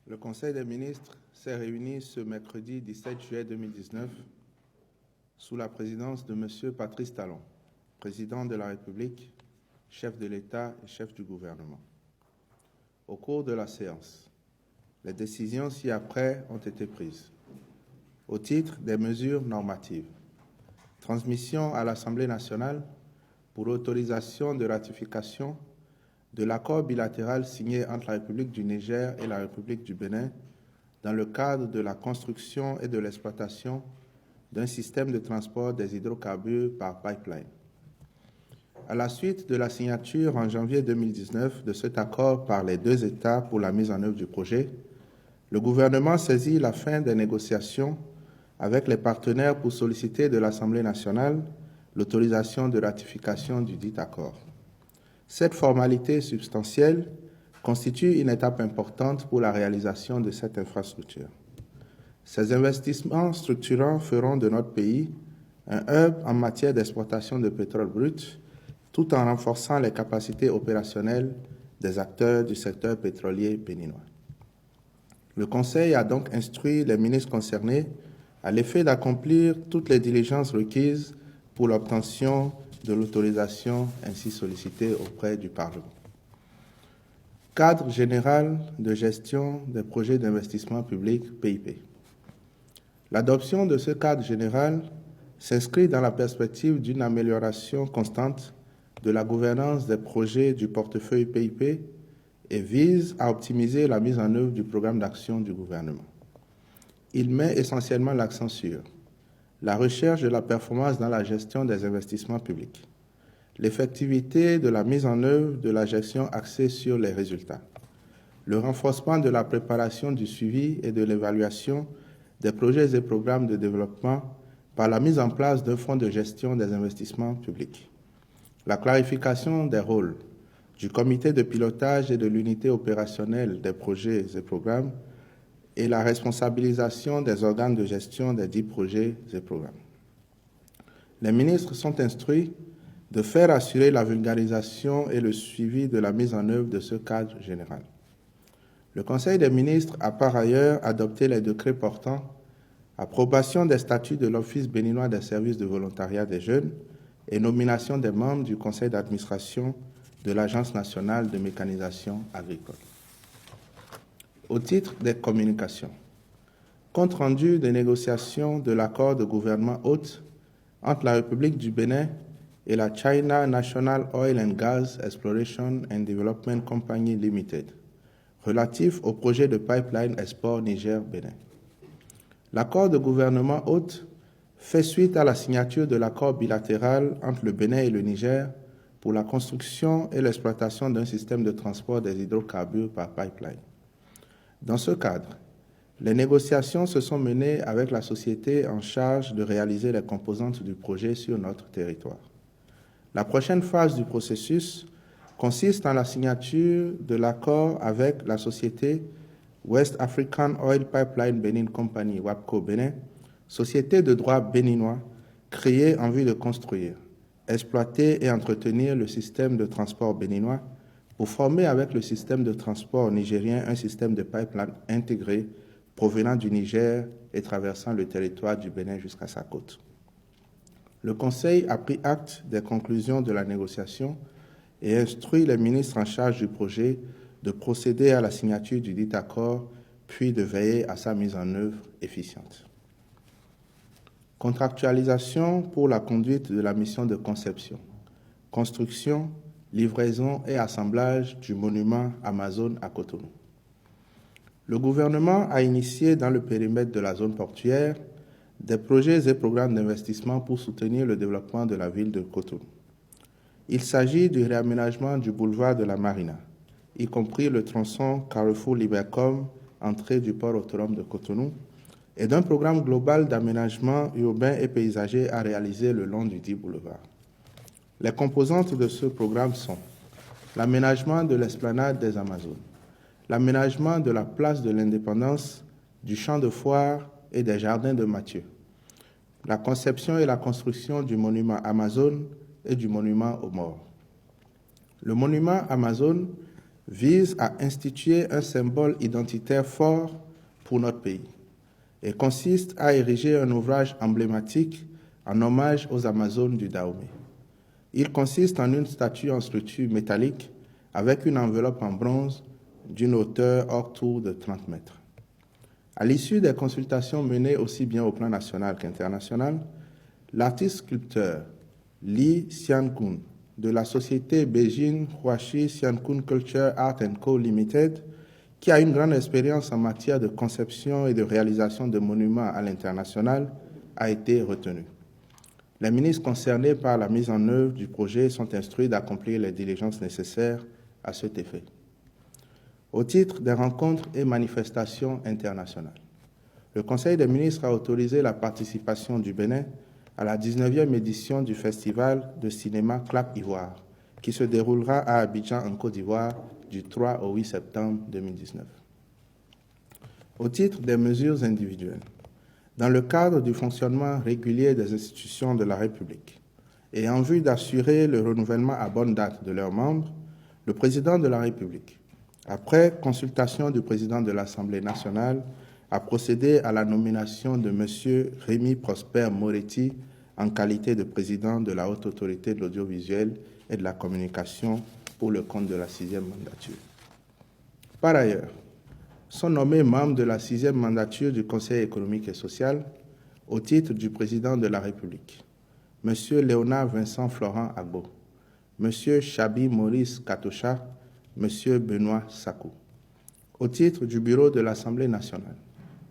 Le Conseil des ministres s'est réuni ce mercredi 17 juillet 2019 sous la présidence de M. Patrice Talon, président de la République, chef de l'État et chef du gouvernement. Au cours de la séance, les décisions ci-après ont été prises. Au titre des mesures normatives, transmission à l'Assemblée nationale pour autorisation de ratification de l'accord bilatéral signé entre la République du Niger et la République du Bénin dans le cadre de la construction et de l'exploitation d'un système de transport des hydrocarbures par pipeline. À la suite de la signature en janvier 2019 de cet accord par les deux États pour la mise en œuvre du projet, le gouvernement saisit la fin des négociations avec les partenaires pour solliciter de l'Assemblée nationale l'autorisation de ratification du dit accord. Cette formalité substantielle constitue une étape importante pour la réalisation de cette infrastructure. Ces investissements structurants feront de notre pays un hub en matière d'exploitation de pétrole brut, tout en renforçant les capacités opérationnelles des acteurs du secteur pétrolier béninois. Le Conseil a donc instruit les ministres concernés à l'effet d'accomplir toutes les diligences requises pour l'obtention de l'autorisation ainsi sollicitée auprès du Parlement. Cadre général de gestion des projets d'investissement public, PIP. L'adoption de ce cadre général s'inscrit dans la perspective d'une amélioration constante de la gouvernance des projets du portefeuille PIP et vise à optimiser la mise en œuvre du programme d'action du gouvernement. Il met essentiellement l'accent sur la recherche de la performance dans la gestion des investissements publics, l'effectivité de la mise en œuvre de la gestion axée sur les résultats, le renforcement de la préparation du suivi et de l'évaluation des projets et programmes de développement par la mise en place d'un fonds de gestion des investissements publics, la clarification des rôles du comité de pilotage et de l'unité opérationnelle des projets et programmes et la responsabilisation des organes de gestion des dits projets et programmes. Les ministres sont instruits de faire assurer la vulgarisation et le suivi de la mise en œuvre de ce cadre général. Le Conseil des ministres a par ailleurs adopté les décrets portant approbation des statuts de l'Office béninois des services de volontariat des jeunes et nomination des membres du Conseil d'administration de l'Agence nationale de mécanisation agricole. Au titre des communications, compte rendu des négociations de l'accord de gouvernement hôte entre la République du Bénin et la China National Oil and Gas Exploration and Development Company Limited, relatif au projet de pipeline export Niger-Bénin. L'accord de gouvernement hôte fait suite à la signature de l'accord bilatéral entre le Bénin et le Niger pour la construction et l'exploitation d'un système de transport des hydrocarbures par pipeline. Dans ce cadre, les négociations se sont menées avec la société en charge de réaliser les composantes du projet sur notre territoire. La prochaine phase du processus consiste en la signature de l'accord avec la société West African Oil Pipeline Benin Company, WAPCO Bénin, société de droit béninois créée en vue de construire, exploiter et entretenir le système de transport béninois pour former avec le système de transport nigérien un système de pipeline intégré provenant du Niger et traversant le territoire du Bénin jusqu'à sa côte. Le Conseil a pris acte des conclusions de la négociation et instruit les ministres en charge du projet de procéder à la signature du dit accord, puis de veiller à sa mise en œuvre efficiente. Contractualisation pour la conduite de la mission de conception, construction, livraison et assemblage du monument Amazon à Cotonou. Le gouvernement a initié dans le périmètre de la zone portuaire des projets et programmes d'investissement pour soutenir le développement de la ville de Cotonou. Il s'agit du réaménagement du boulevard de la Marina, y compris le tronçon Carrefour-Libercom, entrée du port autonome de Cotonou, et d'un programme global d'aménagement urbain et paysager à réaliser le long du dit boulevard. Les composantes de ce programme sont l'aménagement de l'esplanade des Amazones, l'aménagement de la place de l'Indépendance, du champ de foire et des jardins de Mathieu, la conception et la construction du monument Amazon et du monument aux morts. Le monument Amazon vise à instituer un symbole identitaire fort pour notre pays et consiste à ériger un ouvrage emblématique en hommage aux Amazones du Dahomey. Il consiste en une statue en structure métallique avec une enveloppe en bronze d'une hauteur hors tour de 30 mètres. À l'issue des consultations menées aussi bien au plan national qu'international, l'artiste sculpteur Lee Sian-kun de la société Beijing Huashi Sian-kun Culture Art Co. Limited, qui a une grande expérience en matière de conception et de réalisation de monuments à l'international, a été retenu. Les ministres concernés par la mise en œuvre du projet sont instruits d'accomplir les diligences nécessaires à cet effet. Au titre des rencontres et manifestations internationales, le Conseil des ministres a autorisé la participation du Bénin à la 19e édition du Festival de cinéma Clap Ivoire, qui se déroulera à Abidjan, en Côte d'Ivoire, du 3 au 8 septembre 2019. Au titre des mesures individuelles, dans le cadre du fonctionnement régulier des institutions de la République et en vue d'assurer le renouvellement à bonne date de leurs membres, le Président de la République, après consultation du Président de l'Assemblée nationale, a procédé à la nomination de M. Rémi Prosper Moretti en qualité de président de la Haute Autorité de l'Audiovisuel et de la Communication pour le compte de la 6e mandature. Par ailleurs, sont nommés membres de la 6e mandature du Conseil économique et social au titre du Président de la République, M. Léonard Vincent Florent Agbo, M. Chabi Maurice Katocha, M. Benoît Sakou. Au titre du Bureau de l'Assemblée nationale,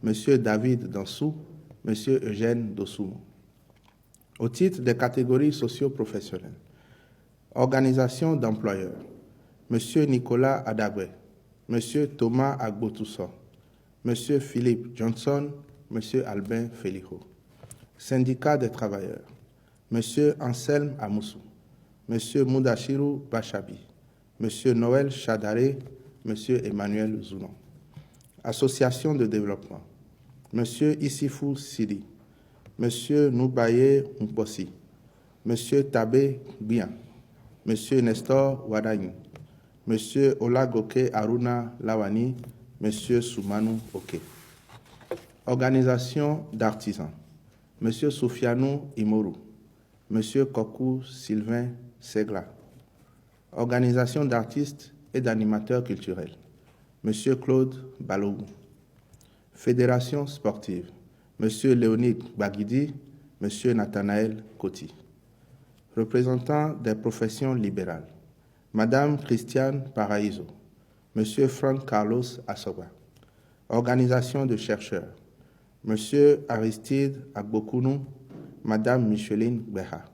M. David Dansou, M. Eugène Dossumo. Au titre des catégories socio-professionnelles, organisation d'employeurs, M. Nicolas Adabé, M. Thomas Agbotousso, M. Philippe Johnson, M. Albin Félico. Syndicat des travailleurs, M. Anselme Amoussou, M. Moudachirou Bachabi, M. Noël Chadaré, M. Emmanuel Zounon. Association de développement, M. Issifou Sidi, M. Noubaye Mposi, M. Tabé Bian, M. Nestor Wadani, M. Olagoke Aruna Lawani, M. Soumanu Oke. Organisation d'artisans, M. Soufianou Imoru, M. Kokou Sylvain Segla. Organisation d'artistes et d'animateurs culturels, M. Claude Balogou. Fédération sportive, M. Léonide Baguidi, M. Nathanaël Koti. Représentants des professions libérales, Madame Christiane Paraíso, M. Franck Carlos Assoba. Organisation de chercheurs, M. Aristide Agbokounou, Madame Micheline Beha.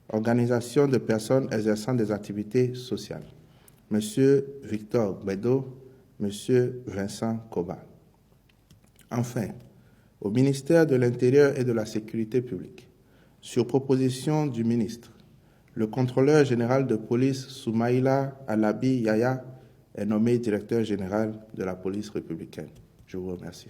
Organisation de personnes exerçant des activités sociales, M. Victor Bedo, M. Vincent Koba. Enfin, au ministère de l'Intérieur et de la Sécurité publique, sur proposition du ministre, le contrôleur général de police Soumaïla Alabi Yaya est nommé directeur général de la police républicaine. Je vous remercie.